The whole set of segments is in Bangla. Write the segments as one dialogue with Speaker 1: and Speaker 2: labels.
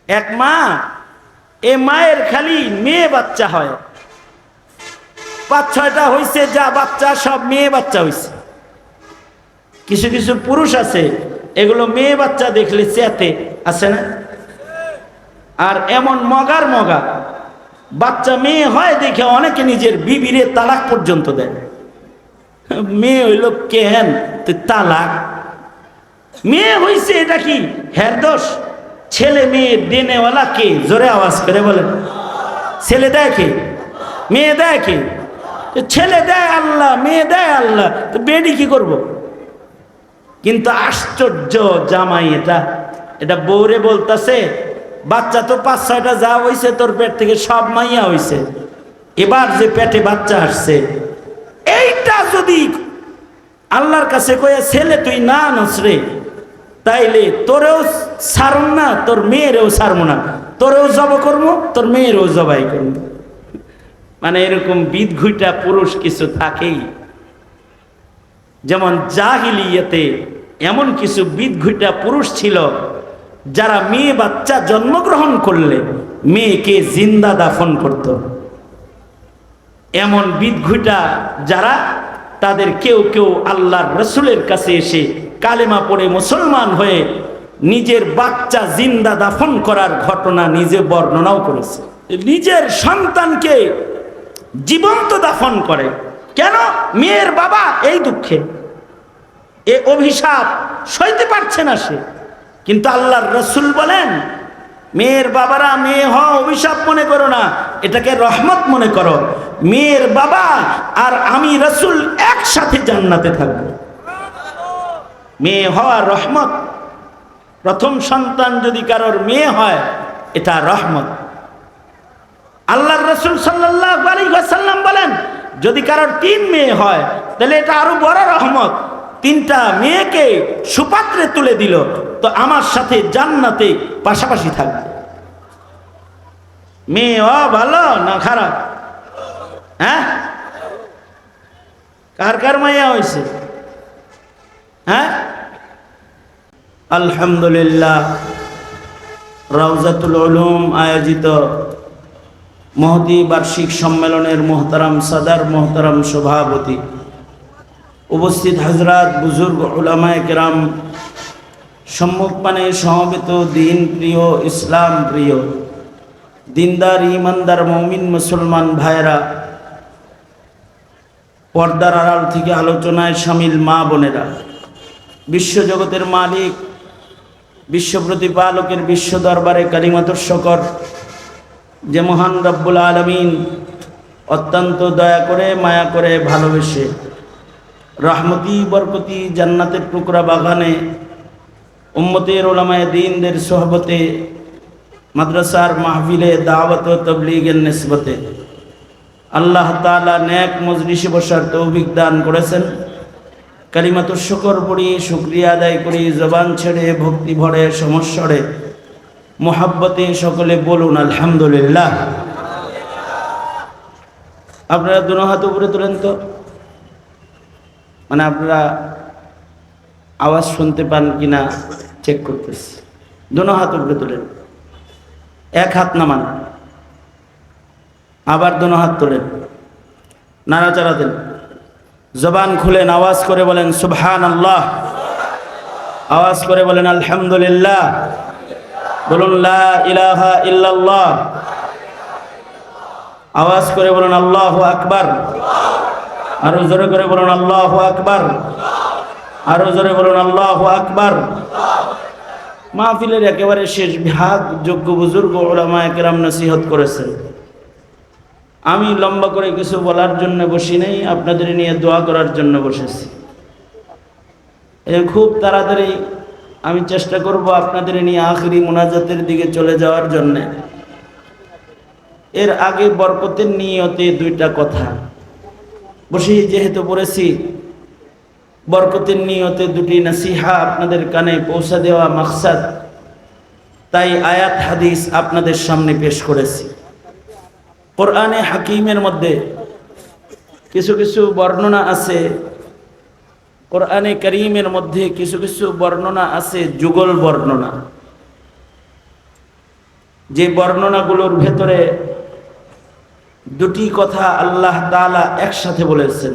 Speaker 1: এক মা, এ মায়ের খালি মেয়ে বাচ্চা হয়, 5-6টা হয়েছে, যা বাচ্চা সব মেয়ে বাচ্চা হয়েছে। কিছু কিছু পুরুষ আছে এগুলো মেয়ে বাচ্চা দেখলে চেতে, আছে না? আর এমন মগার মগা বাচ্চা মেয়ে হয় দেখে অনেকে নিজের বিবিরে তালাক পর্যন্ত দেয়। মেয়ে হইল কেন তুই তালাক? মেয়ে হইছে এটা কি হের দোষ? ছেলে মেয়ে দেনেওয়ালা কে? জোরে আওয়াজ করে বলেন। ছেলে দেয় কে? মেয়ে দেয় কে? ছেলে দেয় আল্লাহ, মেয়ে দেয় আল্লাহ, তো বেডি কি করব? কিন্তু আশ্চর্য জামাই এটা বউরে বলতাছে, বাচ্চা তো 5-6টা যা হইছে তোর পেট থেকে সব মাইয়া হইছে, এবার যে পেটে বাচ্চা আসছে এইটা যদি আল্লাহর কাছে কয়ে ছেলে তুই না নসরে, তাইলে তোরেও ছাড়ুন না, তোর মেয়েরেও ছাড়বো না, তোরেও জব করবো, তোর মেয়েরও জবাই করবো। মানে এরকম বিদঘুইটা পুরুষ কিছু থাকেই। যেমন জাহিলিয়াতে এমন কিছু বিদঘুইটা পুরুষ ছিল যারা মেয়ে বাচ্চা জন্মগ্রহণ করলে মেয়েকে জিন্দা দাফন করত। এমন বিদঘুইটা যারা, তাদের কেউ কেউ আল্লাহর রসুলের কাছে এসে কালেমা পড়ে মুসলমান হয়ে নিজের বাচ্চা জিন্দা দাফন করার ঘটনা নিজে বর্ণনাও করেছে। নিজের সন্তানকে জীবন্ত দাফন করে কেন? মেয়ের বাবা এই দুঃখে, এ অভিশাপ সইতে পারছে না সে। কিন্তু আল্লাহর রসুল বলেন, মেয়ের বাবারা মেয়ে হওয়া অভিশাপ মনে করো না, এটাকে রহমত মনে করো। মেয়ের বাবা আর আমি রসুল একসাথে জান্নাতে থাকবো। মেয়ে হওয়া রহমত। প্রথম সন্তান যদি কারোর মেয়ে হয় এটা রহমত। আল্লাহর রসুল সাল্লাল্লাহু আলাইহি ওয়াসাল্লাম বলেন, যদি কারোর 3 মেয়ে হয় তাহলে এটা আরো বড় রহমত। 3টা মেয়েকে সুপাত্রে তুলে দিল, তো আমার সাথে জান্নাতে পাশাপাশি থাকবে। মেয়ে ভালো না খারাপ? হ্যাঁ, কার কার মাইয়া হয়েছে? হ্যাঁ, আলহামদুলিল্লাহ। রাউজাতুল উলুম আয়োজিত মহতি বার্ষিক সম্মেলনের মোহতারাম সাদার, মোহতারাম সভাপতি, উপস্থিত হযরত, বুজুর্গ, উলামায়ে কেরাম, সম্মুখপানে সমবেত দিন প্রিয়, ইসলাম প্রিয়, দিনদার ইমানদার মুমিন মুসলমান ভাইরা, পর্দার আড়াল থেকে আলোচনায় শামিল মা বোনেরা, বিশ্বজগতের মালিক, বিশ্ব প্রতিপালকের বিশ্ব দরবারে কালিমাতুর শকর যে মহান রব্বুল আলামিন অত্যন্ত দয়া করে, মায়া করে, ভালোবেসে রহমতি বরকতি জান্নাতের টুকরা বাগানে উম্মতের ওলামায়ে দ্বীনদের সোহবতে, মাদ্রাসার মাহফিলে, দাওয়াত ও তাবলীগের নিসবতে আল্লাহ তাআলা নেক মজলিসে বসার তৌফিক দান করেছেন। কালিমাতুর শুকর পড়ি, শুকরিয়া আদায় করি, জবান ছেড়ে ভক্তি ভরে সমস্বরে মোহাব্বতে সকলে বলুন আলহামদুলিল্লাহ। আপনারা দুনো হাত উপরে তোলেন তো, মানে আপনারা আওয়াজ শুনতে পান কিনা চেক করতেছি। দুনো হাত উপরে তোলেন, এক হাত নামান, আবার দুনো হাত তোলেন, নাড়াচাড়া দেন, জবান খুলেন, আওয়াজ করে বলেন সুবহানাল্লাহ, আওয়াজ করে বলেন আলহামদুলিল্লাহ, বলুন লা ইলাহা ইল্লাল্লাহ, আওয়াজ করে বলুন আল্লাহু আকবার, আরো জোরে করে বলুন আল্লাহু আকবার, আরো জোরে বলুন আল্লাহু আকবার। মাহফিলের একেবারে শেষ ভাগ যোগ্য বুজুর্গ উলামায়ে কেরাম নসিহত করেছেন। আমি লম্বা করে কিছু বলার জন্য বসি নাই, আপনাদের নিয়ে দোয়া করার জন্য বসেছি। খুব তাড়াতাড়ি আমি চেষ্টা করব আপনাদের নিয়ে আখিরি মুনাজাতের দিকে চলে যাওয়ার জন্য। এর আগে বরকতের নিয়তে 2টা কথা বসে যেহেতু পড়েছি, বরকতের নিয়তে 2টি নসিহা আপনাদের কানে পৌঁছে দেওয়া মাকসাদ, তাই আয়াত হাদিস আপনাদের সামনে পেশ করেছি। কোরআনে হাকিমের মধ্যে কিছু কিছু বর্ণনা আছে, কোরআনে কারীমের মধ্যে কিছু কিছু বর্ণনা আছে যুগল বর্ণনা। যে বর্ণনাগুলোর ভেতরে দুটি কথা আল্লাহ তাআলা একসাথে বলেছেন।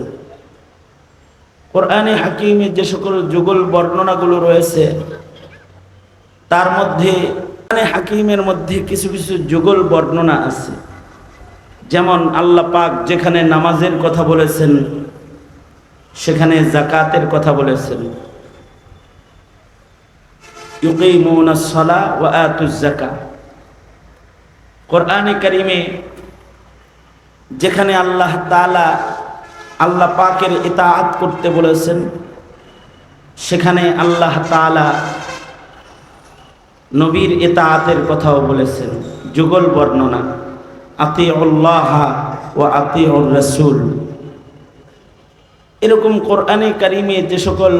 Speaker 1: কোরআনে হাকিমে যে সকল যুগল বর্ণনাগুলো রয়েছে তার মধ্যে কোরআনে হাকিমের মধ্যে কিছু কিছু যুগল বর্ণনা আছে। যেমন আল্লাহ পাক যেখানে নামাজের কথা বলেছেন সেখানে যাকাতের কথা বলেছেন, ইউকিমুনাস সালাহ ওয়া আতুজ যাকাত। কোরআনে কারিমে যেখানে আল্লাহ তাআলা আল্লাহ পাকের ইতাআত করতে বলেছেন সেখানে আল্লাহ তাআলা নবীর ইতাআতের কথাও বলেছেন। যুগল বর্ণনা, আতিউল্লাহ ওয়া আতিউর রাসূল। এরকম কোরআনে কারিমে যে সকল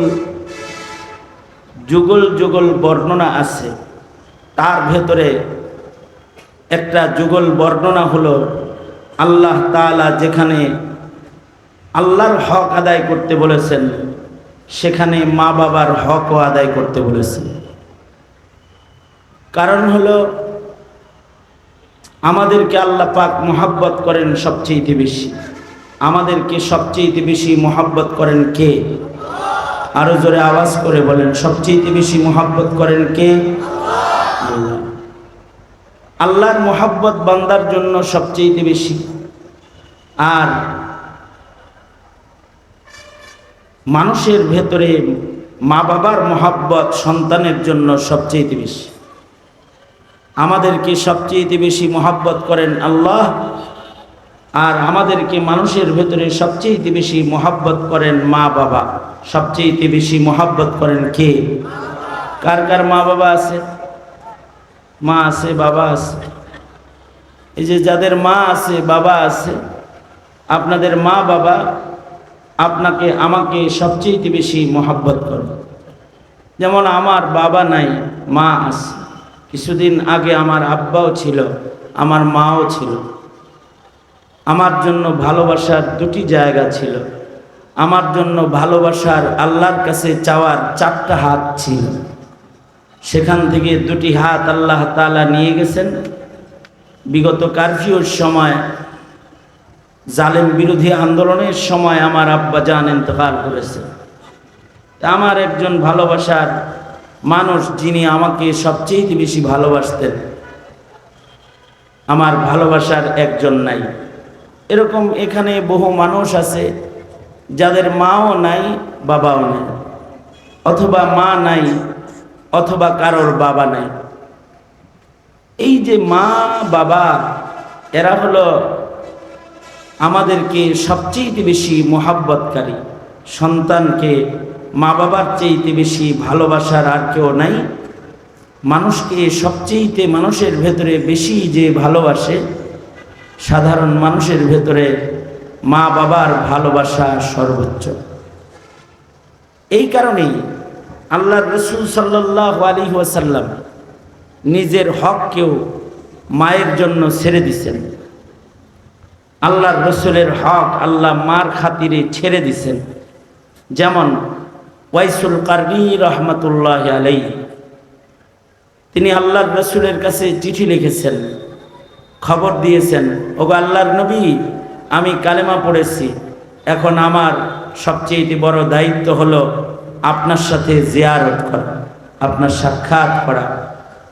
Speaker 1: যুগল যুগল বর্ণনা আছে তার ভেতরে একটা যুগল বর্ণনা হলো আল্লাহ তাআলা যেখানে আল্লাহর হক আদায় করতে বলেছেন সেখানে মা বাবার হকও আদায় করতে বলেছেন। কারণ হলো আমাদেরকে আল্লাহ পাক মহব্বত করেন সবচেয়ে বেশি। আমাদেরকে সবচেয়ে বেশি মহব্বত করেন কে? আরো জোরে আওয়াজ করে বলেন, সবচেয়ে বেশি মহব্বত করেন কে? আল্লাহ। আল্লাহর মহব্বত বান্দার জন্য সবচেয়ে বেশি, আর মানুষের ভেতরে মা বাবার মহব্বত সন্তানের জন্য সবচেয়ে বেশি। আমাদেরকে সবচেয়ে বেশি মহব্বত করেন আল্লাহ, আর আমাদেরকে মানুষের ভেতরে সবচেয়ে বেশি মহব্বত করেন মা বাবা। সবচেয়ে বেশি মহব্বত করেন কে? কার কার মা বাবা আছে? মা আছে, বাবা আছে। এই যে যাদের মা আছে, বাবা আছে, আপনাদের মা বাবা আপনাকে আমাকে সবচেয়ে বেশি মহব্বত করে। যেমন আমার বাবা নাই, মা আছে। কিছুদিন আগে আমার আব্বাও ছিল, আমার মাও ছিল। আমার জন্য ভালোবাসার দুটি জায়গা ছিল। আমার জন্য ভালোবাসার আল্লাহর কাছে চাওয়ার 4টা হাত ছিল। সেখান থেকে 2টি হাত আল্লাহ তাআলা নিয়ে গেছেন। বিগত কারফিউর সময়, জালেম বিরোধী আন্দোলনের সময় আমার আব্বা জান ইন্তেকাল করেছে। আমার একজন ভালোবাসার মানুষ, যিনি আমাকে সবচেয়ে বেশি ভালোবাসতেন, আমার ভালোবাসার একজন নাই। এরকম এখানে বহু মানুষ আছে যাদের মাও নাই, বাবাও নাই, অথবা মা নাই অথবা কারোর বাবা নাই। এই যে মা বাবা, এরা হলো আমাদেরকে সবচেয়ে বেশি মহব্বতকারী। সন্তানকে মা বাবার চেয়ে বেশি ভালোবাসার আর কেউ নাই। মানুষকে সবচেয়ে মানুষের ভেতরে বেশি যে ভালোবাসে, সাধারণ মানুষের ভেতরে মা বাবার ভালোবাসা সর্বোচ্চ। এই কারণেই আল্লাহর রাসূল সাল্লাল্লাহু আলাইহি ওয়াসাল্লাম নিজের হককেও মায়ের জন্য ছেড়ে দিয়েছেন। আল্লাহর রাসূলের হক আল্লাহ মার খাতিরে ছেড়ে দিয়েছেন। যেমন ওয়াইসুল কারনী রহমাতুল্লাহি আলাইহি, তিনি আল্লাহর রাসূলের কাছে চিঠি লিখেছেন, খবর দিয়েছেন, ওগো আল্লাহর নবী, আমি কালেমা পড়েছি, এখন আমার সবচেয়ে বড় দায়িত্ব হলো আপনার সাথে জিয়ারত করা, আপনার সাক্ষাৎ করা।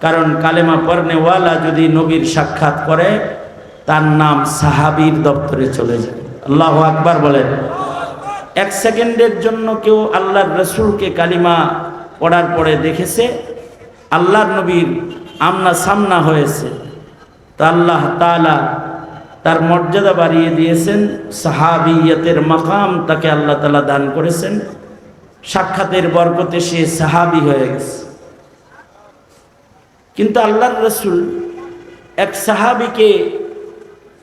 Speaker 1: কারণ কালেমা পড়নেওয়ালা যদি নবীর সাক্ষাৎ করে তার নাম সাহাবীর দপ্তরে চলে যায়। আল্লাহু আকবার বলেন। 1 সেকেন্ডের জন্য কেউ আল্লাহর রাসূলকে কালিমা পড়ার পরে দেখেছে আল্লাহর নবীর আমনা সামনা হয়েছে, তা আল্লাহ তাআলা তার মর্যাদা বাড়িয়ে দিয়েছেন। সাহাবিয়তের মাকাম তাকে আল্লাহ তাআলা দান করেছেন। সাক্ষাতের বরকতে সে সাহাবী হয়ে গেছে। কিন্তু আল্লাহর রাসূল এক সাহাবীকে,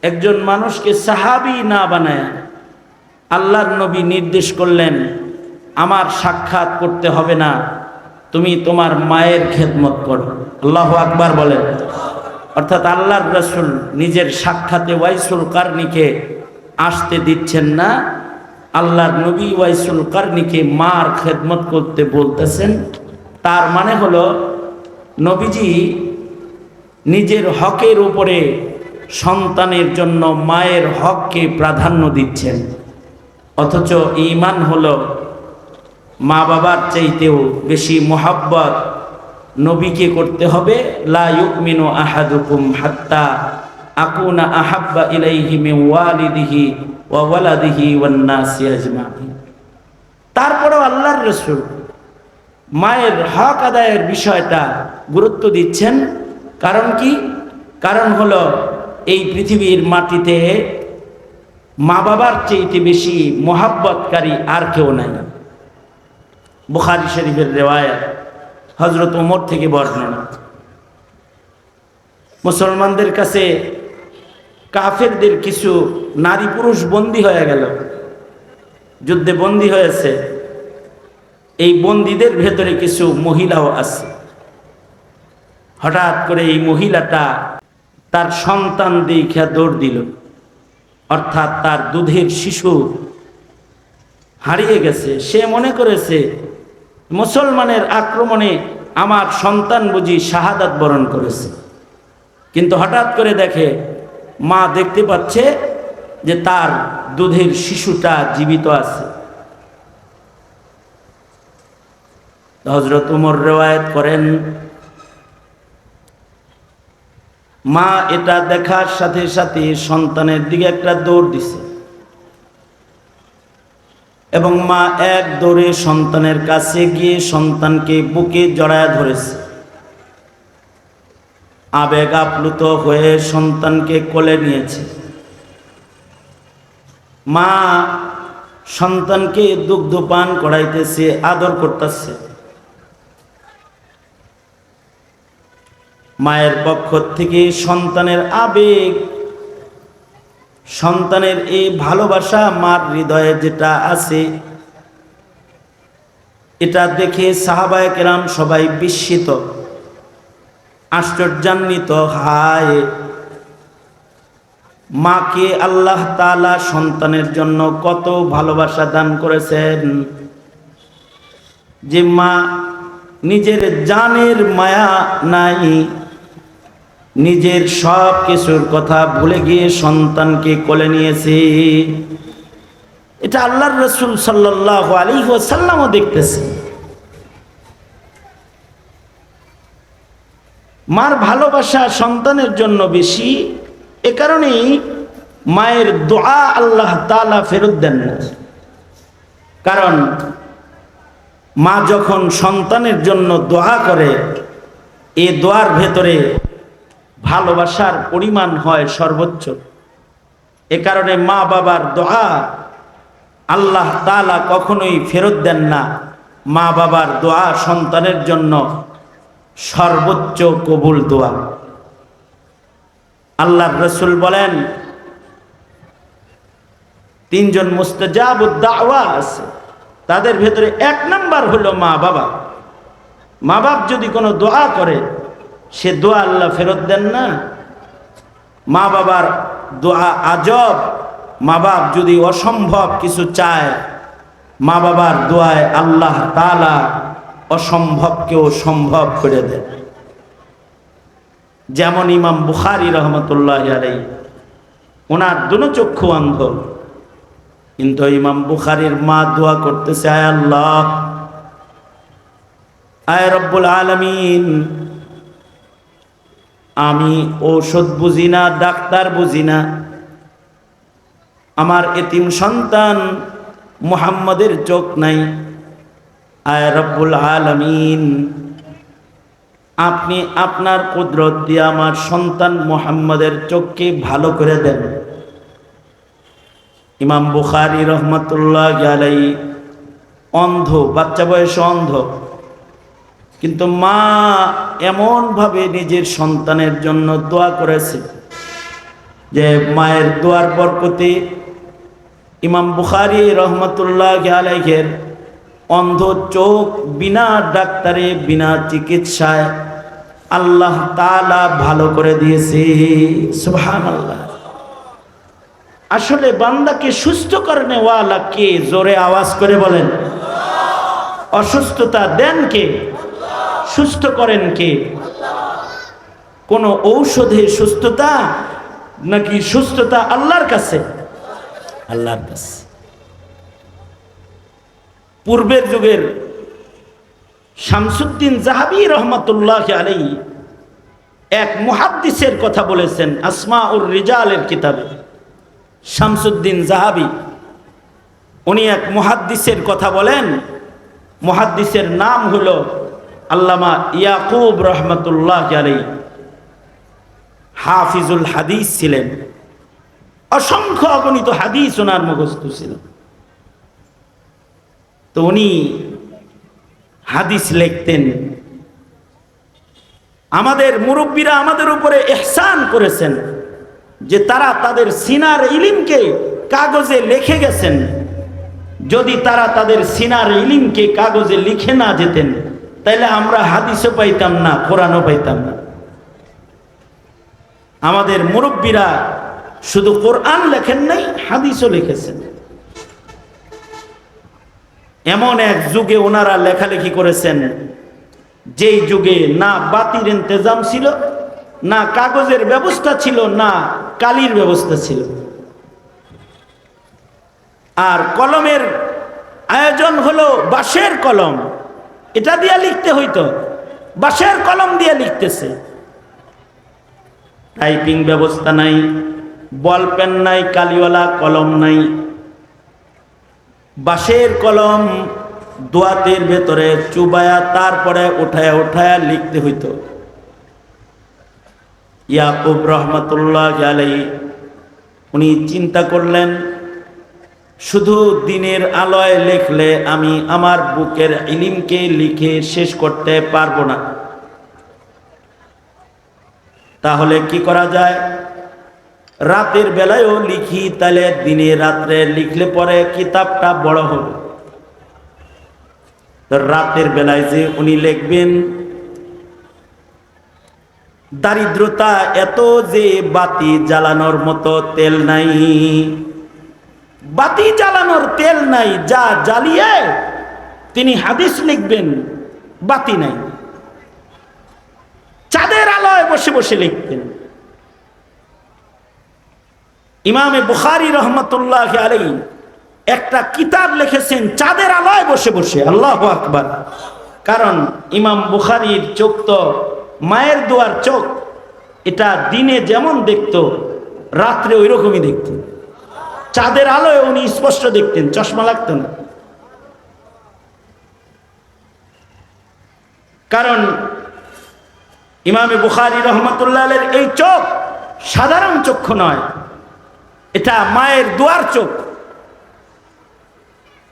Speaker 1: একজন মানুষকে সাহাবী না বানায় আল্লাহর নবী নির্দেশ করলেন, আমার সাক্ষাৎ করতে হবে না, তুমি তোমার মায়ের খেদমত করো। আল্লাহু আকবার বলেন। অর্থাৎ আল্লাহর রাসূল নিজের সাক্ষাতে ওয়াইসুল কারনীকে আসতে দিচ্ছেন না, আল্লাহর নবী ওয়াইসুল কারনীকে মার খেদমত করতে বলতেছেন। তার মানে হলো নবীজি নিজের হকের উপরে সন্তানের জন্য মায়ের হককে প্রাধান্য দিচ্ছেন, অথচ ঈমান হলো মা বাবার চাইতেও বেশি মোহাব্বত নবীকে করতে হবে। লা ইউমিনু আহাদুকুম হাত্তা আকুনা আহাব্বা ইলাইহি মিন ওয়ালিদিহি ওয়া ওয়ালাদিহি ওয়ান নাসি আজমাইন। তারপরেও আল্লাহর রাসূল মায়ের হক আদায়ের বিষয়টা গুরুত্ব দিচ্ছেন। কারণ কি? কারণ হলো এই পৃথিবীর মাটিতে মা বাবার চাইতে বেশি মোহাব্বতকারী আর কেউ নাই। বুখারী শরীফের রিওয়ায়াত, হযরত ওমর থেকে বর্ণনা। মুসলমানদের কাছে কাফেরদের কিছু নারী পুরুষ বন্দী হয়ে গেল, যুদ্ধে বন্দী হয়েছে। এই বন্দীদের ভেতরে কিছু মহিলাও আছে। হঠাৎ করে এই মহিলাটা তার সন্তান দেখে দৌড় দিল, অর্থাৎ তার দুধের শিশু হারিয়ে গেছে। সে মনে করেছে মুসলমানের আক্রমণে আমার সন্তান বুঝি শাহাদাত বরণ করেছে, কিন্তু হঠাৎ করে দেখে, মা দেখতে পাচ্ছে যে তার দুধের শিশুটা জীবিত আছে। হযরত ওমর রিওয়ায়াত করেন, মা এটা দেখার সাথে সাথে সন্তানের দিকে একটা দৌড় দিছে এবং মা এক দৌড়ে সন্তানের কাছে গিয়ে সন্তানকে বুকে জড়ায় ধরেছে। আবেগ আপ্লুত হয়ে সন্তানকে কোলে নিয়েছে। মা সন্তানকে দুগ্ধ পান করাইতেছে, আদর করতেছে। মায়ের পক্ষ থেকে সন্তানের আবেগ, সন্তানের এই ভালোবাসা মার হৃদয়ে যেটা আছে, এটা দেখে সাহাবায়ে কেরাম সবাই বিস্মিত, আশ্চর্যান্বিত। হায়, মাকে আল্লাহ তাআলা সন্তানের জন্য কত ভালোবাসা দান করেছেন, যে মা নিজের জানের মায়া নাই, নিজের সব কিছুর কথা ভুলে গিয়ে সন্তানকে কোলে নিয়েছে। এটা আল্লাহর রাসূল সাল্লাল্লাহু আলাইহি ওয়াসাল্লামও দেখতেছে। মার ভালোবাসা সন্তানের জন্য বেশি। এ কারণেই মায়ের দোয়া আল্লাহ তাআলা ফেরত দেন না। কারণ মা যখন সন্তানের জন্য দোয়া করে, এই দোয়ার ভেতরে ভালোবাসার পরিমাণ হয় সর্বোচ্চ। এ কারণে মা বাবার দোয়া আল্লাহ তাআলা কখনোই ফেরত দেন না। মা বাবার দোয়া সন্তানের জন্য সর্বোচ্চ কবুল দোয়া। আল্লাহর রাসূল বলেন, তিনজন মুস্তাজাবুদ দাওয়া আছে, তাদের ভেতরে এক নাম্বার হলো মা বাবা। মা বাপ যদি কোনো দোয়া করে, সে দোয়া আল্লাহ ফেরত দেন না। মা বাবার দোয়া আজব। মা বাপ যদি অসম্ভব কিছু চায়, মা বাবার দোয়ায় আল্লাহ তাআলা অসম্ভবকেও সম্ভব করে দেন। যেমন ইমাম বুখারী রাহমাতুল্লাহি আলাইহি, ওনার দুনো চক্ষু অন্ধ, কিন্তু ইমাম বুখারীর মা দোয়া করতেছে, আয় আল্লাহ, আয় রব্বুল আলামিন, আমি ঔষধ বুঝি না, ডাক্তার বুঝি না, আমার এতিম সন্তান মুহাম্মদের চোখ নাই। আয় রব্বুল আলামিন, আপনি আপনার কুদরত দিয়ে আমার সন্তান মুহাম্মদের চোখকে ভালো করে দেন। ইমাম বুখারী রাহমাতুল্লাহি আলাইহি অন্ধ, বাচ্চা বয়সে অন্ধ, কিন্তু মা এমনভাবে নিজের সন্তানের জন্য দোয়া করেছে যে মায়ের দোয়ার বরকতে ইমাম বুখারী রাহমাতুল্লাহি আলাইহির অন্ধ চোখ বিনা ডাক্তারে, বিনা চিকিৎসায় আল্লাহ তাআলা ভালো করে দিয়েছে। সুবহানাল্লাহ। আসলে বান্দাকে সুস্থ করনে ওয়ালা কে? জোরে আওয়াজ করে বলেন। অসুস্থতা দেন কে? সুস্থ করেন কে? কোনো ঔষধে সুস্থতা, নাকি সুস্থতা আল্লাহর কাছে? আল্লাহর কাছে। পূর্বের যুগের শামসুদ্দিন জাহাবী রহমাতুল্লাহ আলাইহি এক মুহাদ্দিসের কথা বলেছেন আসমাউর রিজালের কিতাবে। শামসুদ্দিন জাহাবী উনি এক মুহাদ্দিসের কথা বলেন। মুহাদ্দিসের নাম হলো আল্লামা ইয়াকুব রহমাতুল্লাহ আলাইহি। হাফিজুল হাদিস ছিলেন, অসংখ্য অগণিত হাদিস ওনার মুখস্থ ছিল। তো উনি হাদিস লিখতেন। আমাদের মুরব্বীরা আমাদের উপরে ইহসান করেছেন যে তারা তাদের সিনার ইলমকে কাগজে লিখে গেছেন। যদি তারা তাদের সিনার ইলমকে কাগজে লিখে না যেতেন তাহলে আমরা হাদিসও পাইতাম না, কোরআনও পাইতাম না। আমাদের মুরব্বীরা শুধু কোরআন লেখেন নাই, হাদিসও লিখেছেন। এমন এক যুগে ওনারা লেখালেখি করেছেন যেই যুগে না বাতির ইন্তেজাম ছিল, না কাগজের ব্যবস্থা ছিল, না কালির ব্যবস্থা ছিল। আর কলমের আয়োজন হলো বাঁশের কলম, এটা দিয়ে লিখতে হইতো। বাঁশের কলম দিয়ে লিখতেছে। টাইপিং ব্যবস্থা নাই, বল পেন নাই, কালিওয়ালা কলম নাই। বাঁশের কলম দোয়াতের ভেতরে চুবায়া তারপরে উঠায়া উঠায়া লিখতে হইতো। ইয়াকুব রহমাতুল্লাহ আলাইহি উনি চিন্তা করলেন, শুধু দিনের আলোয় লিখলে আমি আমার বুকের ইলমকে লিখে শেষ করতে পারবো না। তাহলে কি করা যায়? রাতের বেলায়ও লিখি, তাহলে দিনে রাত্রে লিখলে পরে কিতাবটা বড় হবে। রাতের বেলায় যে উনি লিখবেন, দারিদ্রতা এত যে বাতি জ্বালানোর মতো তেল নাই, বাতি জ্বালানোর তেল নাই, যা জ্বালিয়ে তিনি হাদিস লিখবেন বাতি নাই। চাঁদের আলোয় বসে বসে লিখতেন। ইমামে বুখারী রহমাতুল্লাহ আলাইহি একটা কিতাব লিখেছেন চাঁদের আলোয় বসে বসে। আল্লাহু আকবার। কারণ ইমাম বুখারীর চোখ তো মায়ের দোয়ার চোখ, এটা দিনে যেমন দেখতো রাত্রে ওই রকমই দেখতেন। চাঁদের আলোয় উনি স্পষ্ট দেখতেন, চশমা লাগতো না। কারণ ইমামে বুখারী রহমাতুল্লাহ আলাইহির এই চোখ সাধারণ চক্ষু নয়, এটা মায়ের দোয়ার চোখ।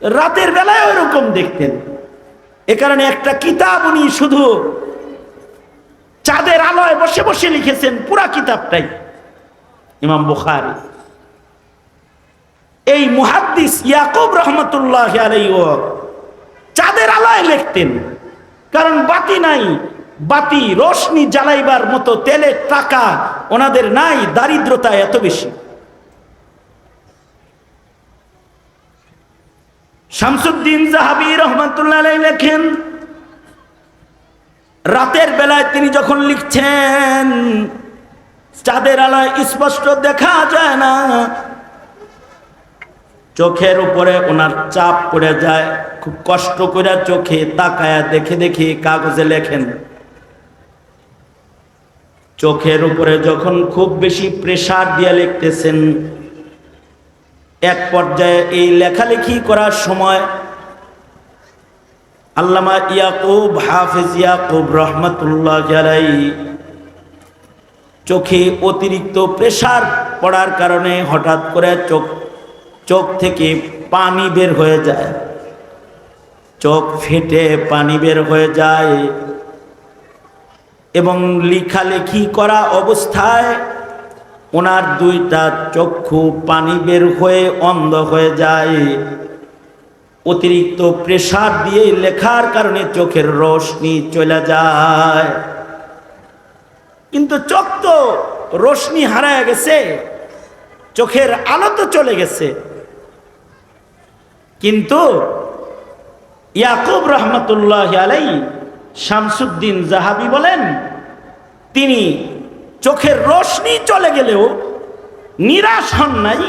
Speaker 1: রাতের বেলায় ওইরকম দেখতেন। এ কারণে একটা কিতাব উনি শুধু চাঁদের আলোয় বসে বসে লিখেছেন, পুরা কিতাবটাই ইমাম বুখারী। এই মুহাদ্দিস ইয়াকুব রহমাতুল্লাহ আলাইহি চাঁদের আলোয় লিখতেন। কারণ বাতি নাই, বাতি রোশনি জ্বালাইবার মতো তেলের টাকা ওনাদের নাই, দারিদ্রতা এত বেশি। শামসুদ্দিন জাহাবী রহমাতুল্লাহ আলাইহি লেখেন, রাতের বেলায় তিনি যখন লিখছেন চাঁদের আলোয় স্পষ্ট দেখা যায় না, চোখের উপরে ওনার চাপ পড়ে যায়। খুব কষ্ট করে চোখে তাকায়া দেখে দেখে কাগজে লেখেন। চোখের উপরে যখন খুব বেশি প্রেসার দিয়ে লিখতেছেন, এক পর্যায়ে এই লেখালেখি করার সময় আল্লামা ইয়াকুব, হাফেজ ইয়াকুব রহমাতুল্লাহ আলাইহি চোখে অতিরিক্ত প্রেসার পড়ার কারণে হঠাৎ করে চোখ থেকে পানি বের হয়ে যায়, চোখ ফেটে পানি বের হয়ে যায় এবং লেখালেখি করা অবস্থায় ওনার দুইটা চক্ষু পানি বের হয়ে অন্ধ হয়ে যায়। অতিরিক্ত প্রেসার দিয়ে লেখার কারণে চোখের রোশনি চলে যায়। কিন্তু চোখ তো রোশনি হারায় গেছে, চোখের আলো তো চলে গেছে। কিন্তু ইয়াকুব রহমাতুল্লাহ আলাইহি শামসুদ্দিন জাহাবী বলেন, তিনি চোখের রোশনি চলে গেলেও নিরাশ হন নাই।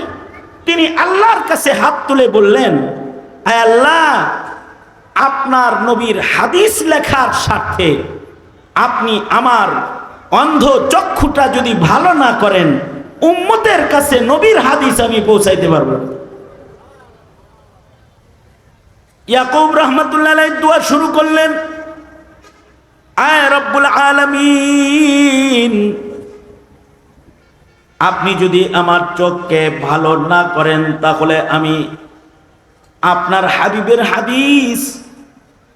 Speaker 1: তিনি আল্লাহর কাছে হাত তুলে বললেন, আয় আল্লাহ, আপনার নবীর হাদিস লেখার স্বার্থে আপনি আমার অন্ধ চক্ষুটা যদি ভালো না করেন, উম্মতের কাছে নবীর হাদিস আমি পৌঁছাইতে পারবো না। ইয়াকুব রহমতুল্লাহ আলাইহি দোয়া শুরু করলেন, আয় রব্বুল আলামিন, আপনি যদি আমার চোখকে ভালো না করেন তাহলে আমি আপনার হাবিবের হাদিস,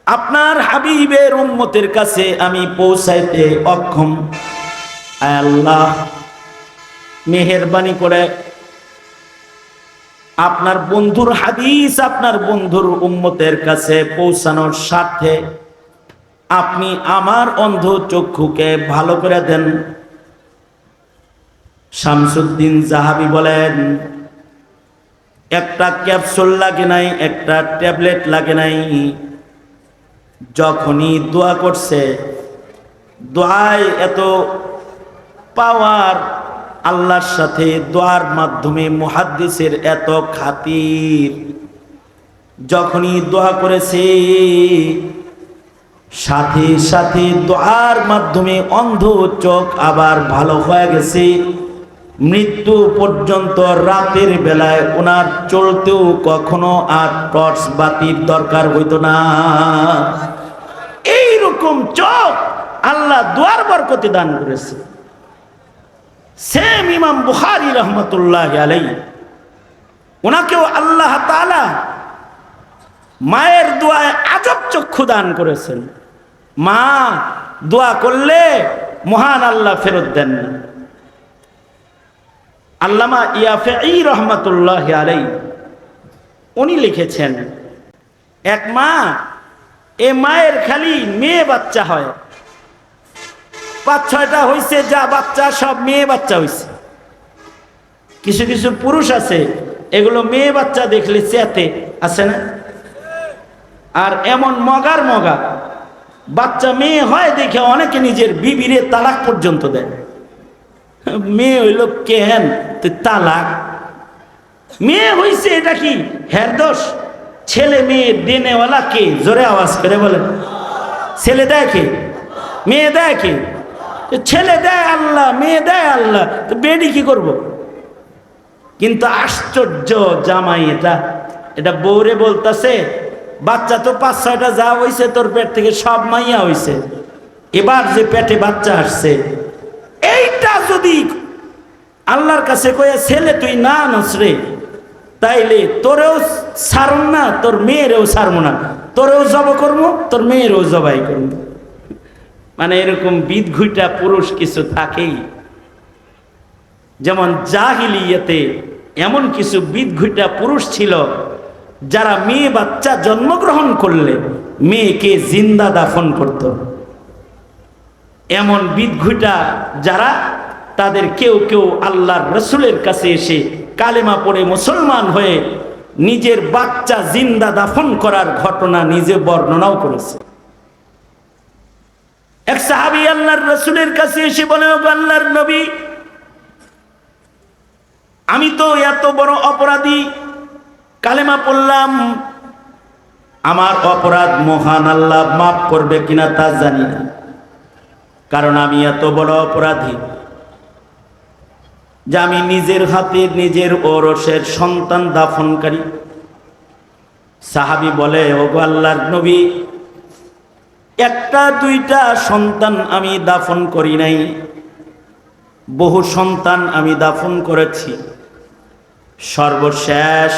Speaker 1: আপনার হাবিবের উম্মতের কাছে আমি পৌঁছাইতে অক্ষম। আয় আল্লাহ, মেহেরবানি করে আপনার বন্ধুর হাদিস আপনার বন্ধুর উম্মতের কাছে পৌঁছানোর স্বার্থে আপনি আমার অন্ধ চক্ষুকে ভালো করে দেন। শামসুদ্দিন জাহাবি বলেন, একটা ক্যাপসুল লাগে নাই, একটা ট্যাবলেট লাগে নাই, যখনই দোয়া করছে, দোয়ায় এত পাওয়ার, আল্লাহর সাথে দোয়ার মাধ্যমে মুহাদ্দিসের এত খাতির, যখনই দোয়া করেছে সাথে সাথে দোয়ার মাধ্যমে অন্ধ চোখ আবার ভালো হয়ে গেছে। মৃত্যু পর্যন্ত রাতের বেলায় ওনার চলতেও কখনো আর টর্চ বাতির দরকার হইতো না। এইরকম চোখ আল্লাহ দোয়ার বরকতে দান করেছে। সেম ইমাম বুখারী রহমতুল্লাহ আলাইহি, ওনাকেও আল্লাহ তাআলা মায়ের দোয়ায় আজব চক্ষু দান করেছেন। মা দোয়া করলে মহান আল্লাহ ফেরত দেন না। আল্লামা ইয়াফেঈ রহমতুল্লাহ আলাইহি উনি লিখেছেন, এক মা, এ মায়ের খালি মেয়ে বাচ্চা হয়, ৫-৬টা হয়েছে, যা বাচ্চা সব মেয়ে বাচ্চা হয়েছে। কিছু কিছু পুরুষ আছে, এগুলো মেয়ে বাচ্চা দেখলে চেতে, আছে না? আর এমন মগার মগা বাচ্চা মেয়ে হয় দেখে অনেকে নিজের বিবিরে তালাক পর্যন্ত দেয়। মেয়ে হইল কেহেন তালাক, মেয়ে হইছে এটা কি হের দোষ? ছেলে মেয়ে দেনেওয়ালা কে? জোরে আওয়াজ করে বলেন। ছেলে দেয় কে? মেয়ে দেয় কে? ছেলে দেয় আল্লাহ, মেয়ে দেয় আল্লাহ, তো বেডি কি করব? কিন্তু আশ্চর্য জামাই, এটা বউরে বলতেছে, বাচ্চা তো ৫-৬টা যা হইছে তোর পেট থেকে সব মাইয়া হইছে, এবার যে পেটে বাচ্চা আসছে, এইটা যদি আল্লাহর কাছে কয়ে ছেলে তুই না নসরে, তাইলে তোরেও ছাড়ুন না, তোর মেয়েরেও ছাড়বো না, তোরেও জব করবো, তোর মেয়েরও জবাই করবো। মানে এরকম বিদঘুইটা পুরুষ কিছু থাকেই। যেমন জাহিলিয়াতে এমন কিছু বিদঘুইটা পুরুষ ছিল যারা মেয়ে বাচ্চা জন্মগ্রহণ করলে মেয়েকে জিন্দা দাফন করত। এমন বিদঘুইটা যারা, তাদের কেউ কেউ আল্লাহর রসুলের কাছে এসে কালেমা পড়ে মুসলমান হয়ে নিজের বাচ্চা জিন্দা দাফন করার ঘটনা নিজে বর্ণনাও করেছে। এক সাহাবী আল্লাহর রসুলের কাছে এসে বলে, আল্লাহর নবী, আমি তো এত বড় অপরাধী, কালেমা পড়লাম, আমার অপরাধ মহান আল্লাহ মাফ করবে কিনা তা জানি না, কারণ আমি এত বড় অপরাধী যে আমি নিজের হাতে নিজের ঔরসের সন্তান দাফনকারী। সাহাবী বলে, ওগো আল্লাহর নবী, একটা দুইটা সন্তান আমি দাফন করি নাই, বহু সন্তান আমি দাফন করেছি। সর্বশেষ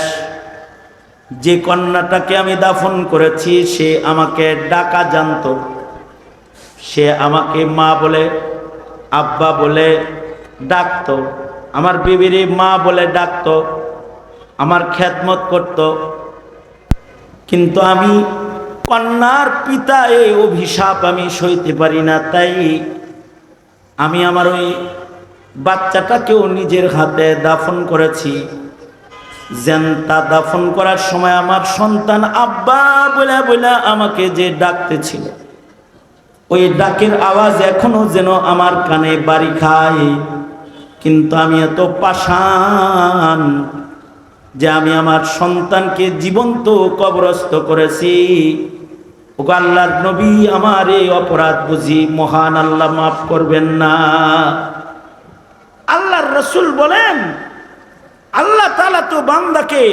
Speaker 1: যে কন্যাটাকে আমি দাফন করেছি সে আমাকে ডাকা জানতো, সে আমাকে মা বলে আব্বা বলে ডাকতো, আমার বিবিরে মা বলে ডাকতো, আমার খেদমত করত। কিন্তু আমি কন্যার পিতা, এই অভিশাপ আমি সইতে পারি না, তাই আমি আমার ওই বাচ্চাটাকেও নিজের হাতে দাফন করেছি। তা দাফন করার সময় আমার সন্তান আব্বা বলে বলে আমাকে যে ডাকতেছিল, ওই ডাকের আওয়াজ এখনো যেন আমার কানে বাড়ি খায়, কিন্তু আমি এত পাষাণ যে আমি আমার সন্তানকে জীবন্ত কবরস্থ করেছি। ও আল্লাহর নবী, আমার এই অপরাধ বুঝি মহান আল্লাহ মাফ করবেন না? আল্লাহর রাসূল বলেন, আল্লাহ তাআলা তো বান্দাকে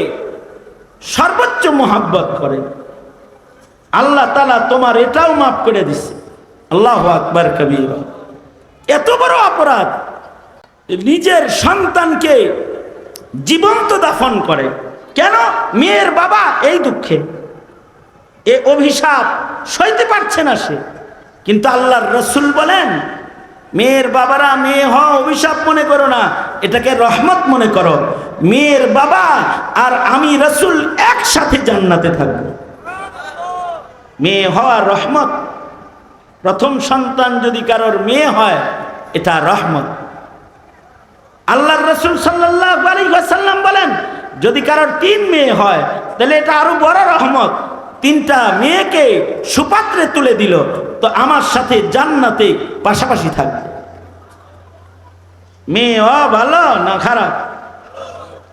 Speaker 1: সর্বোচ্চ মহব্বত করেন। আল্লাহ তাআলা তোমার এটাও মাফ করে দিছে। আল্লাহু আকবার কবীরা। এত বড় অপরাধ, নিজের সন্তানকে জীবন্ত দাফন করে কেন? মেয়ের বাবা এই দুঃখে, এ অভিশাপ সইতে পারছে না সে। কিন্তু আল্লাহর রাসূল বলেন, মেয়ের বাবারা, মেয়ে হওয়া অভিশাপ মনে করো না, এটাকে রহমত মনে করো। মেয়ের বাবা আর আমি রাসূল একসাথে জান্নাতে থাকব। মেয়ে হওয়া রহমত। প্রথম সন্তান যদি কারোর মেয়ে হয়, এটা রহমত। আল্লাহর রাসূল সাল্লাল্লাহু আলাইহি ওয়াসাল্লাম বলেন, যদি কারোর 3 মেয়ে হয় তাহলে এটা আরো বড় রহমত। 3টা মেয়েকে সুপাত্রে তুলে দিল, তো আমার সাথে জান্নাতে পাশাপাশি থাকবে। মেয়ে ভালো না খারাপ?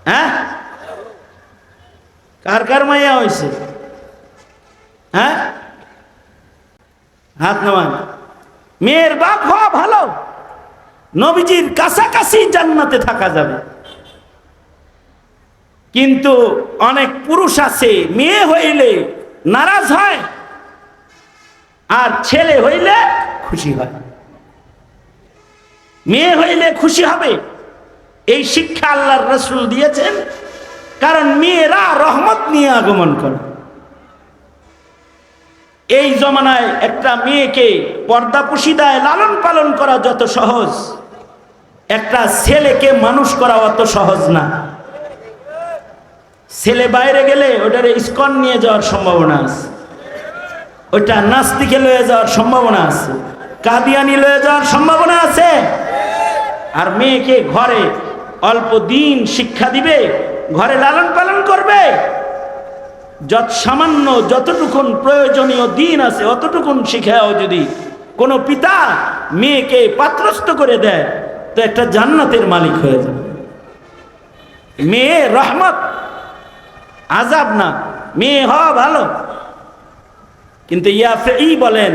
Speaker 1: হ্যাঁ, কার কার মাইয়া হয়েছে? হ্যাঁ, হাত নামান। মেয়ের বাপ হওয়া ভালো, নবীজির কাছাকাছি জান্নাতে থাকা যাবে। কিন্তু অনেক পুরুষ আছে, মেয়ে হইলে নারাজ হয় আর ছেলে হইলে খুশি হয়। মেয়ে হইলে খুশি হবে, এই শিক্ষা আল্লাহর রাসূল দিয়েছেন। কারণ মেয়েরা রহমত নিয়ে আগমন করে। এই জমানায় একটা মেয়েকে পর্দা পুশিদায় লালন পালন করা যত সহজ, একটা ছেলেকে মানুষ করা অত সহজ না। ছেলে বাইরে গেলে ওটারে ইস্কন নিয়ে যাওয়ার সম্ভাবনা আছে, ওইটা নাস্তিকে লয়ে যাওয়ার সম্ভাবনা আছে, কাদিয়ানি লয়ে যাওয়ার সম্ভাবনা আছে। আর মেয়েকে ঘরে অল্প দিন শিক্ষা দিবে, ঘরে লালন পালন করবে, সামান্য যতটুকুন প্রয়োজনীয় দিন আছে অতটুকুন শিখাও যদি কোনো পিতা মেয়েকে পাত্রস্থ করে দেয়, তো একটা জান্নাতের মালিক হয়ে যাবে। মেয়ে রহমত, আযাব না। মেয়ে হওয়া ভালো। কিন্তু ইয়াফেই বলেন,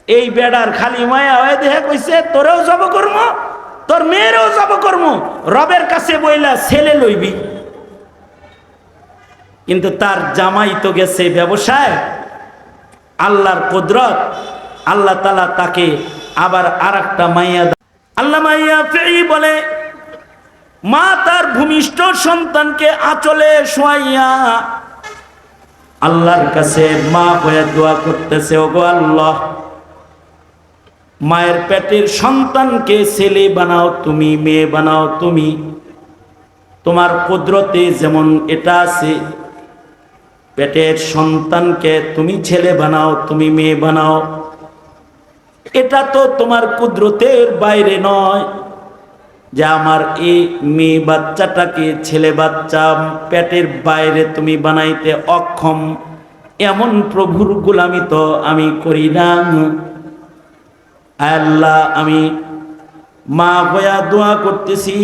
Speaker 1: এই বেড়ার খালি মায়া হয়ে দেখে কইছে, তোরেও জব কর্ম, তোর মেয়েরও জব কর্ম, রবের কাছে বইলা ছেলে লইবি। কিন্তু তার জামাই তো গেছে ব্যবসায়। আল্লাহর কুদরত, আল্লাহ তাআলা তাকে আবার আরেকটা মাইয়া। আল্লামা ইয়াফেই বলে, মা তার ভূমিষ্ঠ সন্তানকে আঁচলে শোয়াইয়া আল্লাহর কাছে মা হয়ে দোয়া করতেছে, ওগো আল্লাহ, মায়ের পেটের সন্তানকে ছেলে বানাও তুমি, মেয়ে বানাও তুমি। তোমার কুদরতে যেমন এটা আছে, পেটের সন্তানকে তুমি ছেলে বানাও, তুমি মেয়ে বানাও, এটা তো তোমার কুদরতের বাইরে নয় যে আমার এই মেয়ে বাচ্চাটাকে ছেলে বাচ্চা পেটের বাইরে তুমি বানাইতে অক্ষম। এমন প্রভুর গোলামি তো আমি করি না। আল্লাহ, আমি মা হইয়া দোয়া করতেছি,